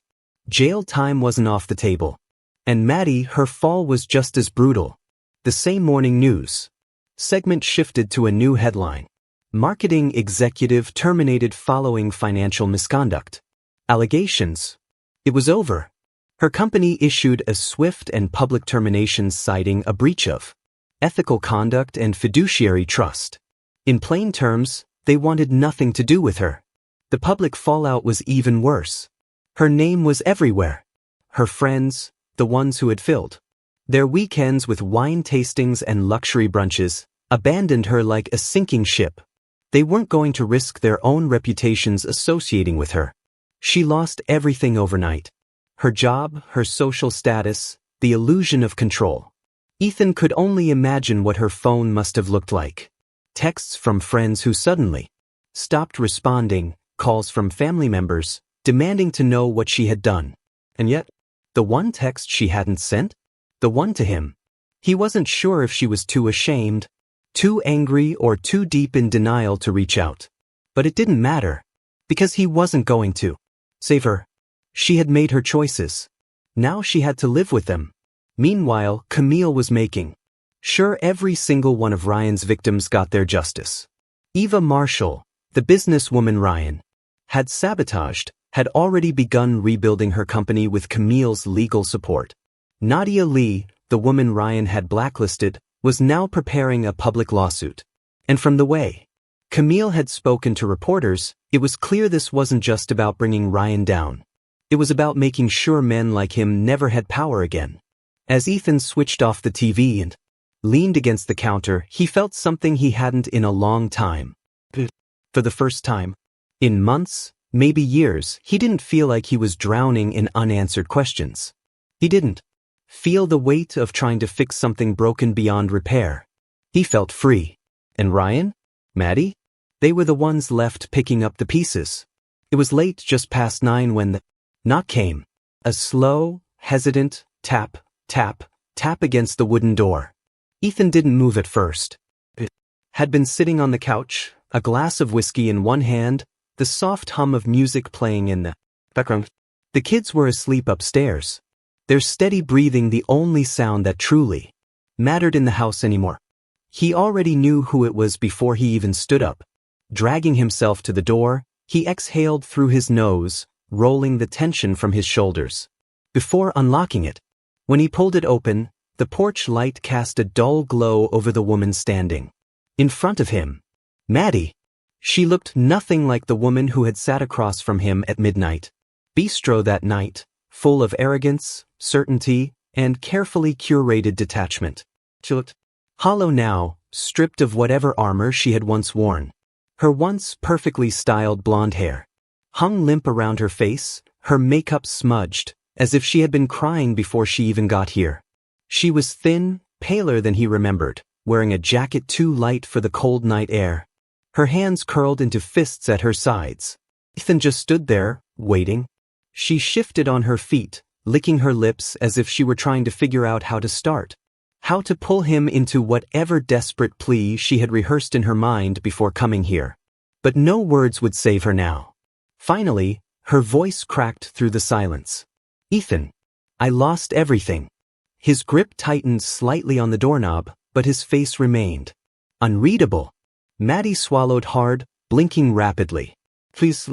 Jail time wasn't off the table. And Maddie, her fall was just as brutal. The same morning news segment shifted to a new headline. Marketing executive terminated following financial misconduct. Allegations. It was over. Her company issued a swift and public termination citing a breach of ethical conduct and fiduciary trust. In plain terms, they wanted nothing to do with her. The public fallout was even worse. Her name was everywhere. Her friends, the ones who had filled their weekends with wine tastings and luxury brunches, abandoned her like a sinking ship. They weren't going to risk their own reputations associating with her. She lost everything overnight. Her job, her social status, the illusion of control. Ethan could only imagine what her phone must have looked like. Texts from friends who suddenly stopped responding, calls from family members, demanding to know what she had done. And yet, the one text she hadn't sent? The one to him. He wasn't sure if she was too ashamed, too angry, or too deep in denial to reach out. But it didn't matter, because he wasn't going to save her. She had made her choices. Now she had to live with them. Meanwhile, Camille was making sure every single one of Ryan's victims got their justice. Eva Marshall, the businesswoman Ryan had sabotaged, had already begun rebuilding her company with Camille's legal support. Nadia Lee, the woman Ryan had blacklisted, was now preparing a public lawsuit. And from the way Camille had spoken to reporters, it was clear this wasn't just about bringing Ryan down. It was about making sure men like him never had power again. As Ethan switched off the TV and leaned against the counter, he felt something he hadn't in a long time. For the first time in months, maybe years, he didn't feel like he was drowning in unanswered questions. He didn't feel the weight of trying to fix something broken beyond repair. He felt free. And Ryan? Maddie? They were the ones left picking up the pieces. It was late, just past 9, when the knock came. A slow, hesitant tap, tap, tap against the wooden door. Ethan didn't move at first. He had been sitting on the couch, a glass of whiskey in one hand, the soft hum of music playing in the background. The kids were asleep upstairs, their steady breathing the only sound that truly mattered in the house anymore. He already knew who it was before he even stood up. Dragging himself to the door, he exhaled through his nose, rolling the tension from his shoulders. Before unlocking it, when he pulled it open, the porch light cast a dull glow over the woman standing in front of him. Maddie. She looked nothing like the woman who had sat across from him at midnight bistro that night, full of arrogance, certainty, and carefully curated detachment. She looked hollow now, stripped of whatever armor she had once worn. Her once perfectly styled blonde hair hung limp around her face, her makeup smudged, as if she had been crying before she even got here. She was thin, paler than he remembered, wearing a jacket too light for the cold night air. Her hands curled into fists at her sides. Ethan just stood there, waiting. She shifted on her feet, licking her lips as if she were trying to figure out how to start. How to pull him into whatever desperate plea she had rehearsed in her mind before coming here. But no words would save her now. Finally, her voice cracked through the silence. Ethan, I lost everything. His grip tightened slightly on the doorknob, but his face remained unreadable. Maddie swallowed hard, blinking rapidly. Please,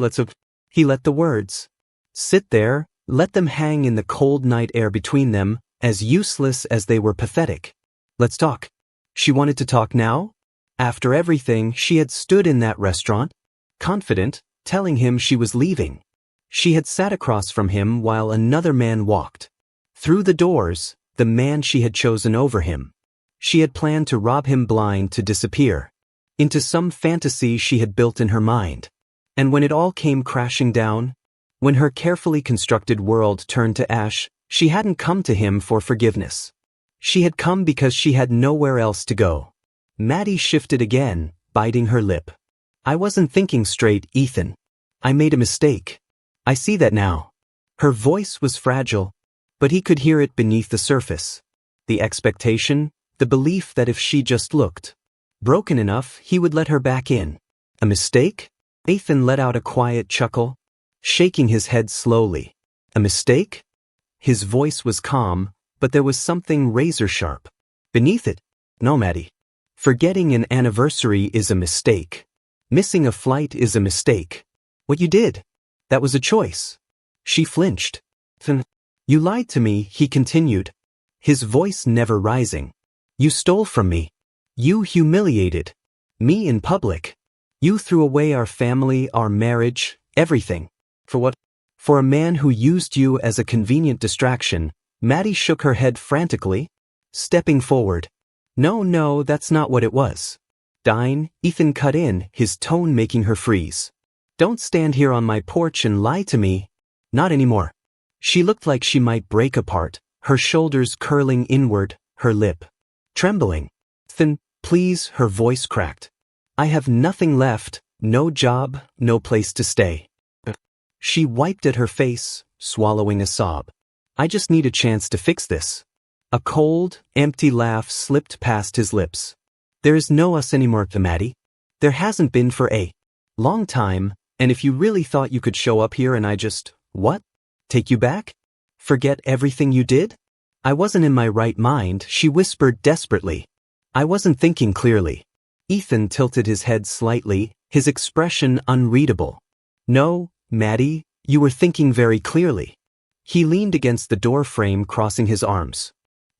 He let the words sit there, let them hang in the cold night air between them, as useless as they were pathetic. Let's talk. She wanted to talk now? After everything, she had stood in that restaurant, confident, telling him she was leaving. She had sat across from him while another man walked through the doors, the man she had chosen over him. She had planned to rob him blind, to disappear into some fantasy she had built in her mind. And when it all came crashing down, when her carefully constructed world turned to ash, she hadn't come to him for forgiveness. She had come because she had nowhere else to go. Maddie shifted again, biting her lip. I wasn't thinking straight, Ethan. I made a mistake. I see that now. Her voice was fragile, but he could hear it beneath the surface. The expectation, the belief that if she just looked broken enough, he would let her back in. A mistake? Ethan let out a quiet chuckle, shaking his head slowly. A mistake? His voice was calm, but there was something razor-sharp beneath it. No, Maddie. Forgetting an anniversary is a mistake. Missing a flight is a mistake. What you did, that was a choice. She flinched. You lied to me, he continued, his voice never rising. You stole from me. You humiliated me in public. You threw away our family, our marriage, everything. For what? For a man who used you as a convenient distraction. Maddie shook her head frantically, stepping forward. No, that's not what it was. Dine, Ethan cut in, his tone making her freeze. Don't stand here on my porch and lie to me. Not anymore. She looked like she might break apart, her shoulders curling inward, her lip trembling. Ethan, please, her voice cracked. I have nothing left, no job, no place to stay. She wiped at her face, swallowing a sob. I just need a chance to fix this. A cold, empty laugh slipped past his lips. There is no us anymore, Maddie. There hasn't been for a long time, and if you really thought you could show up here and I just, what? Take you back? Forget everything you did? I wasn't in my right mind, she whispered desperately. I wasn't thinking clearly. Ethan tilted his head slightly, his expression unreadable. No, Maddie, you were thinking very clearly. He leaned against the door frame, crossing his arms.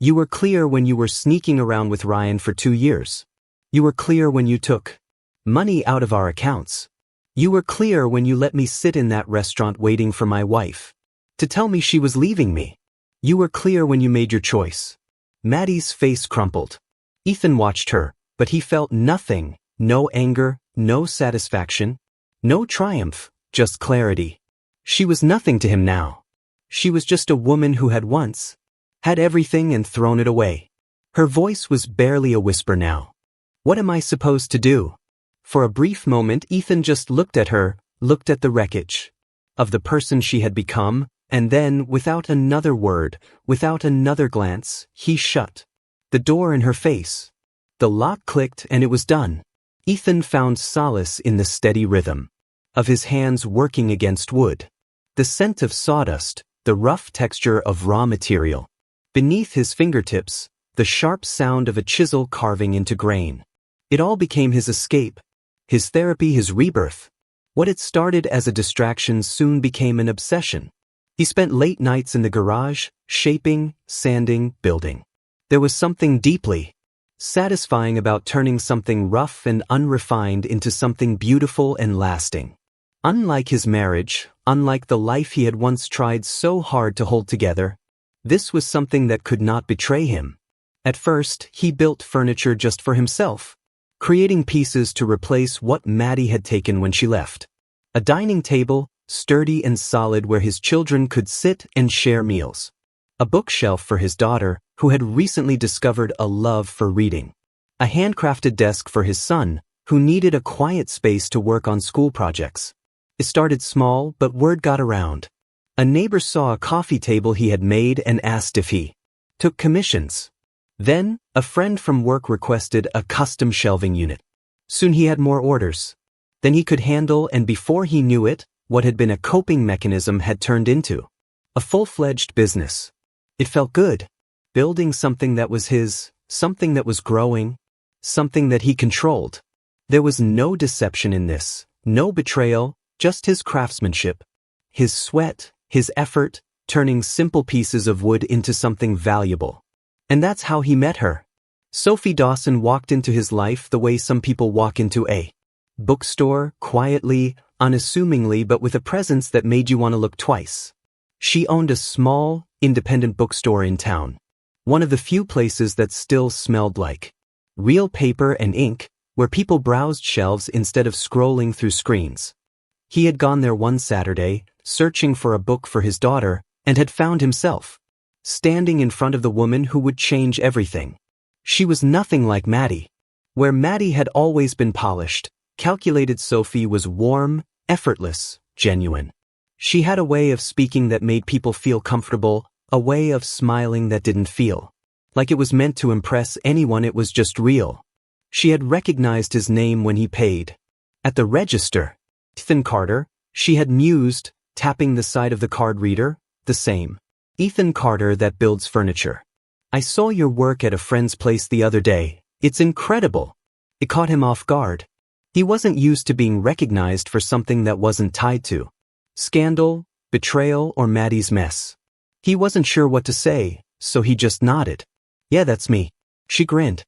You were clear when you were sneaking around with Ryan for 2 years. You were clear when you took money out of our accounts. You were clear when you let me sit in that restaurant waiting for my wife to tell me she was leaving me. You were clear when you made your choice. Maddie's face crumpled. Ethan watched her, but he felt nothing, no anger, no satisfaction, no triumph, just clarity. She was nothing to him now. She was just a woman who had once had everything and thrown it away. Her voice was barely a whisper now. What am I supposed to do? For a brief moment Ethan just looked at her, looked at the wreckage of the person she had become, and then, without another word, without another glance, he shut the door in her face. The lock clicked and it was done. Ethan found solace in the steady rhythm of his hands working against wood. The scent of sawdust, the rough texture of raw material. Beneath his fingertips, the sharp sound of a chisel carving into grain. It all became his escape, his therapy, his rebirth. What had started as a distraction soon became an obsession. He spent late nights in the garage, shaping, sanding, building. There was something deeply satisfying about turning something rough and unrefined into something beautiful and lasting. Unlike his marriage, unlike the life he had once tried so hard to hold together, this was something that could not betray him. At first, he built furniture just for himself, creating pieces to replace what Maddie had taken when she left. A dining table, sturdy and solid, where his children could sit and share meals. A bookshelf for his daughter, who had recently discovered a love for reading. A handcrafted desk for his son, who needed a quiet space to work on school projects. It started small, but word got around. A neighbor saw a coffee table he had made and asked if he took commissions. Then, a friend from work requested a custom shelving unit. Soon he had more orders than he could handle, and before he knew it, what had been a coping mechanism had turned into a full-fledged business. It felt good, building something that was his, something that was growing, something that he controlled. There was no deception in this, no betrayal, just his craftsmanship, his sweat, his effort, turning simple pieces of wood into something valuable. And that's how he met her. Sophie Dawson walked into his life the way some people walk into a bookstore, quietly, unassumingly, but with a presence that made you want to look twice. She owned a small, independent bookstore in town. One of the few places that still smelled like real paper and ink, where people browsed shelves instead of scrolling through screens. He had gone there one Saturday, searching for a book for his daughter, and had found himself standing in front of the woman who would change everything. She was nothing like Maddie. Where Maddie had always been polished, calculated, Sophie was warm, effortless, genuine. She had a way of speaking that made people feel comfortable, a way of smiling that didn't feel like it was meant to impress anyone. It was just real. She had recognized his name when he paid at the register. Ethan Carter, she had mused, tapping the side of the card reader, the same Ethan Carter that builds furniture. I saw your work at a friend's place the other day. It's incredible. It caught him off guard. He wasn't used to being recognized for something that wasn't tied to scandal, betrayal, or Maddie's mess. He wasn't sure what to say, so he just nodded. Yeah, that's me. She grinned.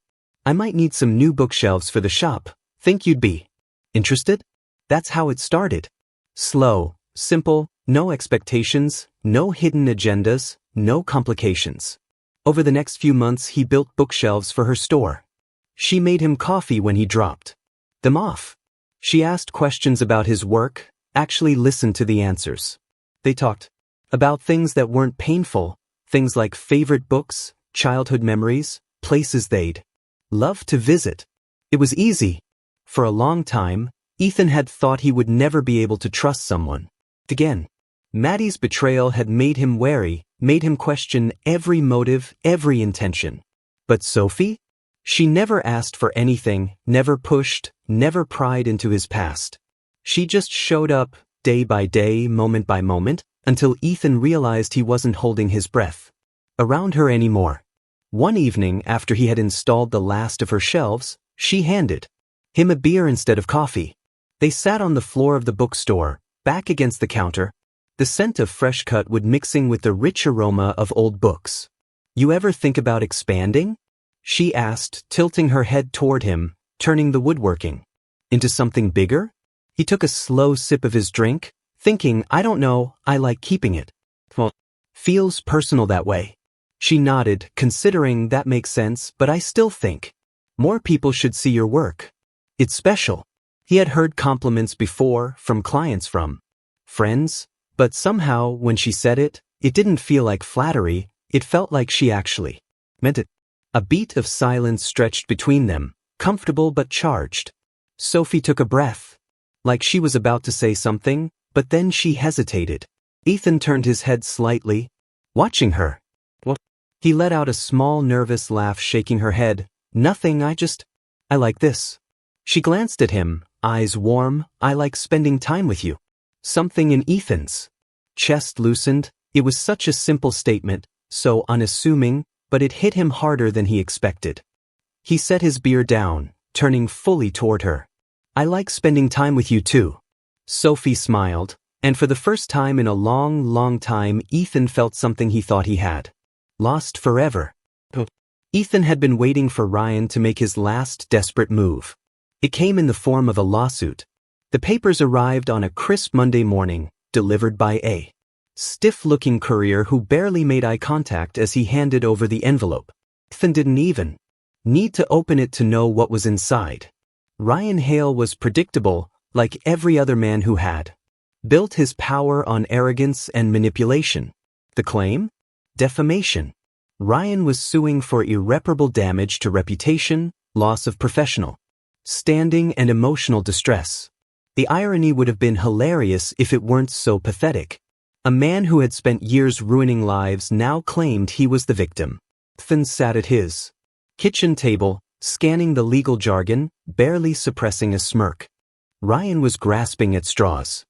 I might need some new bookshelves for the shop. Think you'd be interested? That's how it started. Slow, simple, no expectations, no hidden agendas, no complications. Over the next few months he built bookshelves for her store. She made him coffee when he dropped them off. She asked questions about his work, actually listened to the answers. They talked about things that weren't painful, things like favorite books, childhood memories, places they'd love to visit. It was easy. For a long time, Ethan had thought he would never be able to trust someone again. Maddie's betrayal had made him wary, made him question every motive, every intention. But Sophie? She never asked for anything, never pushed, never pried into his past. She just showed up, day by day, moment by moment, until Ethan realized he wasn't holding his breath around her anymore. One evening, after he had installed the last of her shelves, she handed him a beer instead of coffee. They sat on the floor of the bookstore, back against the counter, the scent of fresh cut wood mixing with the rich aroma of old books. You ever think about expanding? She asked, tilting her head toward him, turning the woodworking into something bigger? He took a slow sip of his drink, thinking, I don't know, I like keeping it. Well, feels personal that way. She nodded, considering that makes sense, but I still think more people should see your work. It's special. He had heard compliments before, from clients, from friends, but somehow, when she said it, it didn't feel like flattery, it felt like she actually meant it. A beat of silence stretched between them, comfortable but charged. Sophie took a breath, like she was about to say something, but then she hesitated. Ethan turned his head slightly, watching her. What? He let out a small nervous laugh, shaking her head. Nothing, I like this. She glanced at him, eyes warm. I like spending time with you. Something in Ethan's chest loosened. It was such a simple statement, so unassuming, but it hit him harder than he expected. He set his beer down, turning fully toward her. I like spending time with you too. Sophie smiled, and for the first time in a long, long time, Ethan felt something he thought he had lost forever. Ethan had been waiting for Ryan to make his last desperate move. It came in the form of a lawsuit. The papers arrived on a crisp Monday morning, delivered by a stiff-looking courier who barely made eye contact as he handed over the envelope. Ethan didn't even need to open it to know what was inside. Ryan Hale was predictable, like every other man who had built his power on arrogance and manipulation. The claim? Defamation. Ryan was suing for irreparable damage to reputation, loss of professional standing, and emotional distress. The irony would have been hilarious if it weren't so pathetic. A man who had spent years ruining lives now claimed he was the victim. Ethan sat at his kitchen table, scanning the legal jargon, barely suppressing a smirk. Ryan was grasping at straws.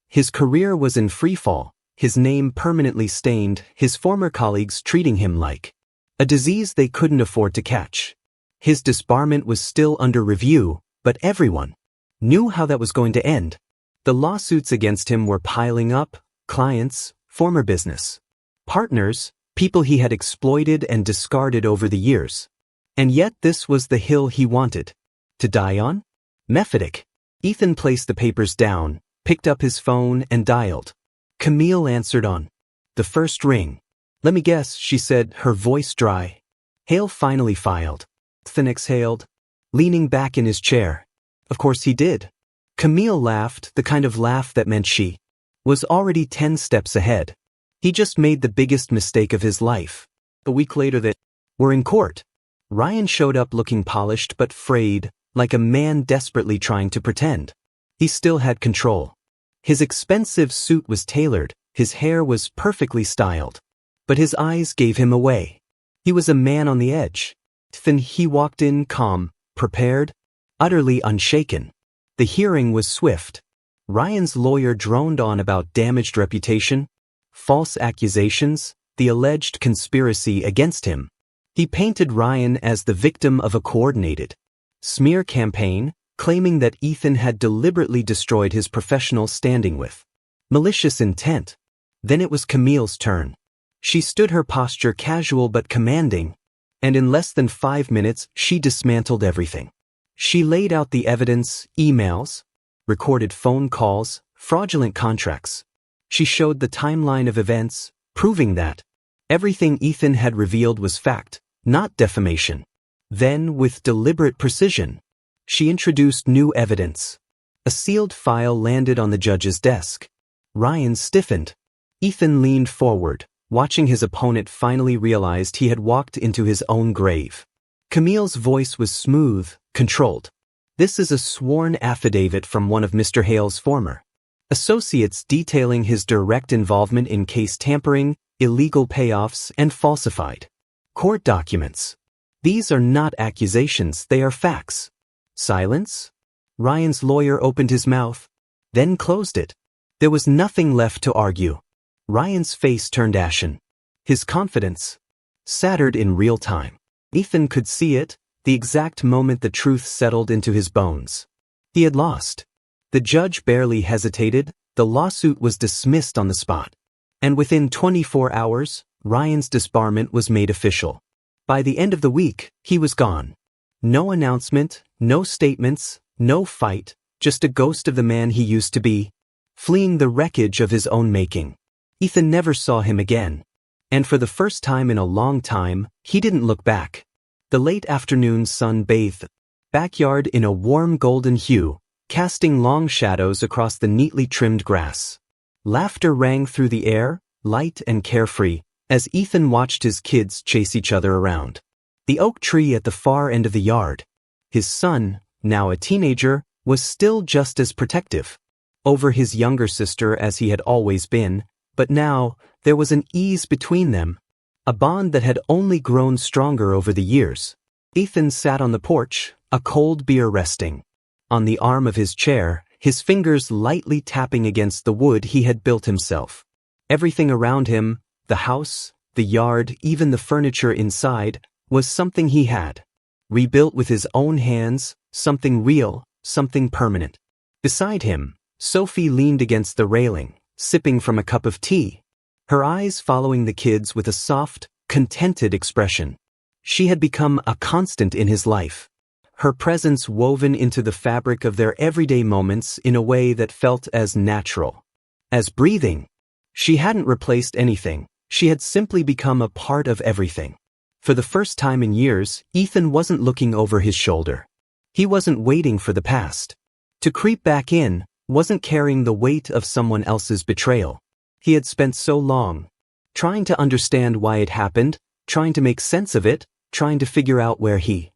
His career was in freefall, his name permanently stained, his former colleagues treating him like a disease they couldn't afford to catch. His disbarment was still under review, but everyone knew how that was going to end. The lawsuits against him were piling up. Clients, former business partners, people he had exploited and discarded over the years. And yet this was the hill he wanted to die on? Mephitic. Ethan placed the papers down, picked up his phone, and dialed. Camille answered on the first ring. Let me guess, she said, her voice dry. Hale finally filed. Ethan exhaled, leaning back in his chair. Of course he did. Camille laughed, the kind of laugh that meant she was already 10 steps ahead. He just made the biggest mistake of his life. A week later they were in court. Ryan showed up looking polished but frayed, like a man desperately trying to pretend he still had control. His expensive suit was tailored, his hair was perfectly styled. But his eyes gave him away. He was a man on the edge. Then he walked in calm, prepared, utterly unshaken. The hearing was swift. Ryan's lawyer droned on about damaged reputation, false accusations, the alleged conspiracy against him. He painted Ryan as the victim of a coordinated smear campaign, claiming that Ethan had deliberately destroyed his professional standing with malicious intent. Then it was Camille's turn. She stood her posture casual but commanding, and in less than 5 minutes she dismantled everything. She laid out the evidence, emails, recorded phone calls, fraudulent contracts. She showed the timeline of events, proving that everything Ethan had revealed was fact, not defamation. Then, with deliberate precision, she introduced new evidence. A sealed file landed on the judge's desk. Ryan stiffened. Ethan leaned forward, watching his opponent finally realized he had walked into his own grave. Camille's voice was smooth, controlled. This is a sworn affidavit from one of Mr. Hale's former associates detailing his direct involvement in case tampering, illegal payoffs, and falsified court documents. These are not accusations, they are facts. Silence? Ryan's lawyer opened his mouth, then closed it. There was nothing left to argue. Ryan's face turned ashen. His confidence shattered in real time. Ethan could see it, the exact moment the truth settled into his bones. He had lost. The judge barely hesitated, the lawsuit was dismissed on the spot. And within 24 hours, Ryan's disbarment was made official. By the end of the week, he was gone. No announcement, no statements, no fight, just a ghost of the man he used to be, fleeing the wreckage of his own making. Ethan never saw him again. And for the first time in a long time, he didn't look back. The late afternoon sun bathed the backyard in a warm golden hue, casting long shadows across the neatly trimmed grass. Laughter rang through the air, light and carefree, as Ethan watched his kids chase each other around. The oak tree at the far end of the yard. His son, now a teenager, was still just as protective over his younger sister as he had always been, but now there was an ease between them, a bond that had only grown stronger over the years. Ethan sat on the porch, a cold beer resting on the arm of his chair, his fingers lightly tapping against the wood he had built himself. Everything around him, the house, the yard, even the furniture inside, was something he had rebuilt with his own hands, something real, something permanent. Beside him, Sophie leaned against the railing, sipping from a cup of tea, her eyes following the kids with a soft, contented expression. She had become a constant in his life, her presence woven into the fabric of their everyday moments in a way that felt as natural as breathing. She hadn't replaced anything, she had simply become a part of everything. For the first time in years, Ethan wasn't looking over his shoulder. He wasn't waiting for the past to creep back in, wasn't carrying the weight of someone else's betrayal. He had spent so long trying to understand why it happened, trying to make sense of it, trying to figure out where he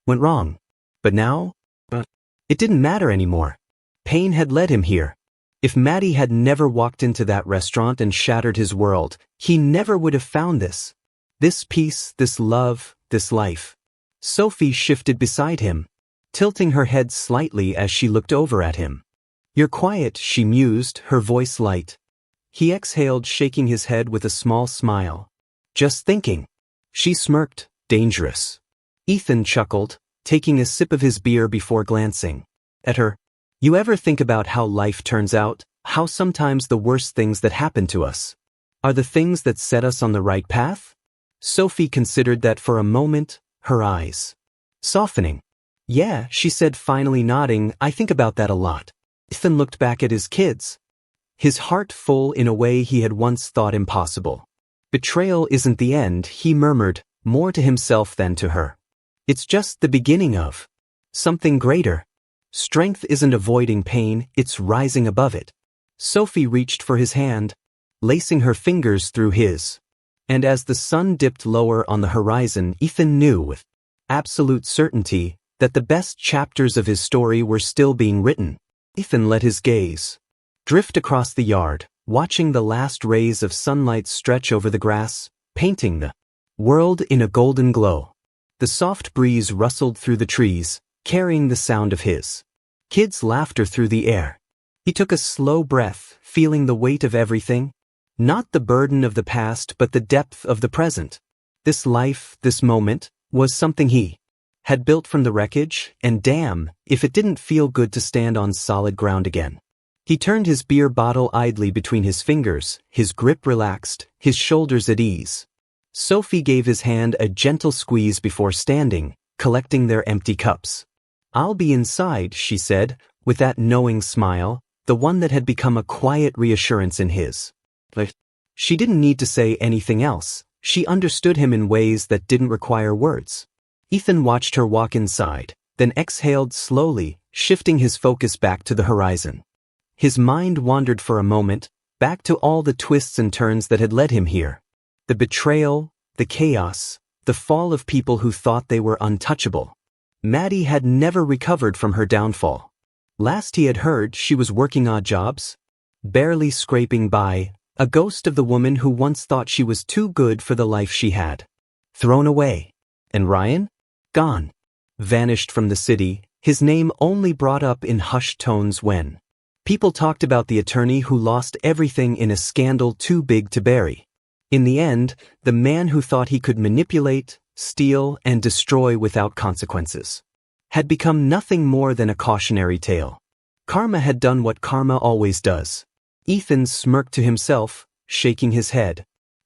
went wrong. But now, it didn't matter anymore. Pain had led him here. If Maddie had never walked into that restaurant and shattered his world, he never would have found this peace, this love, this life. Sophie shifted beside him, tilting her head slightly as she looked over at him. "You're quiet," she mused, her voice light. He exhaled, shaking his head with a small smile. "Just thinking." She smirked, dangerous. Ethan chuckled, taking a sip of his beer before glancing at her. "You ever think about how life turns out, how sometimes the worst things that happen to us are the things that set us on the right path?" Sophie considered that for a moment, her eyes softening. "Yeah," she said, finally nodding, "I think about that a lot." Ethan looked back at his kids, his heart full in a way he had once thought impossible. "Betrayal isn't the end," he murmured, more to himself than to her. "It's just the beginning of something greater. Strength isn't avoiding pain, it's rising above it." Sophie reached for his hand, lacing her fingers through his. And as the sun dipped lower on the horizon, Ethan knew with absolute certainty that the best chapters of his story were still being written. Ethan let his gaze drift across the yard, watching the last rays of sunlight stretch over the grass, painting the world in a golden glow. The soft breeze rustled through the trees, carrying the sound of his kids' laughter through the air. He took a slow breath, feeling the weight of everything, not the burden of the past but the depth of the present. This life, this moment, was something he had built from the wreckage, and damn, if it didn't feel good to stand on solid ground again. He turned his beer bottle idly between his fingers, his grip relaxed, his shoulders at ease. Sophie gave his hand a gentle squeeze before standing, collecting their empty cups. "I'll be inside," she said, with that knowing smile, the one that had become a quiet reassurance in his. She didn't need to say anything else. She understood him in ways that didn't require words. Ethan watched her walk inside, then exhaled slowly, shifting his focus back to the horizon. His mind wandered for a moment, back to all the twists and turns that had led him here. The betrayal, the chaos, the fall of people who thought they were untouchable. Maddie had never recovered from her downfall. Last he had heard, she was working odd jobs, barely scraping by, a ghost of the woman who once thought she was too good for the life she had. Thrown away. And Ryan? Gone. Vanished from the city, his name only brought up in hushed tones when people talked about the attorney who lost everything in a scandal too big to bury. In the end, the man who thought he could manipulate, steal, and destroy without consequences had become nothing more than a cautionary tale. Karma had done what karma always does. Ethan smirked to himself, shaking his head.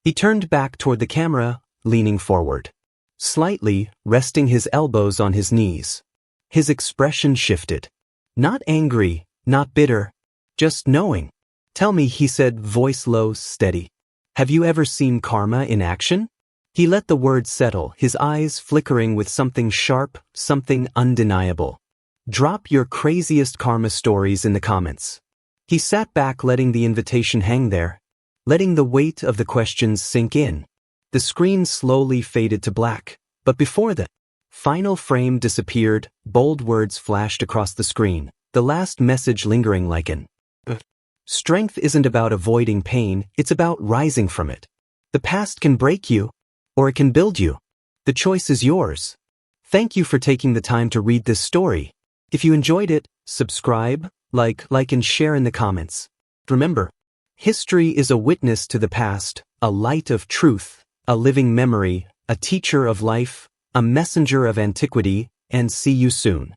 He turned back toward the camera, leaning forward, slightly, resting his elbows on his knees. His expression shifted. Not angry, not bitter, just knowing. "Tell me," he said, voice low, steady. "Have you ever seen karma in action?" He let the words settle, his eyes flickering with something sharp, something undeniable. Drop your craziest karma stories in the comments. He sat back, letting the invitation hang there, letting the weight of the questions sink in. The screen slowly faded to black, but before the final frame disappeared, bold words flashed across the screen, the last message lingering like an strength isn't about avoiding pain, it's about rising from it. The past can break you, or it can build you. The choice is yours. Thank you for taking the time to read this story. If you enjoyed it, subscribe, like and share in the comments. Remember, history is a witness to the past, a light of truth, a living memory, a teacher of life, a messenger of antiquity, and see you soon.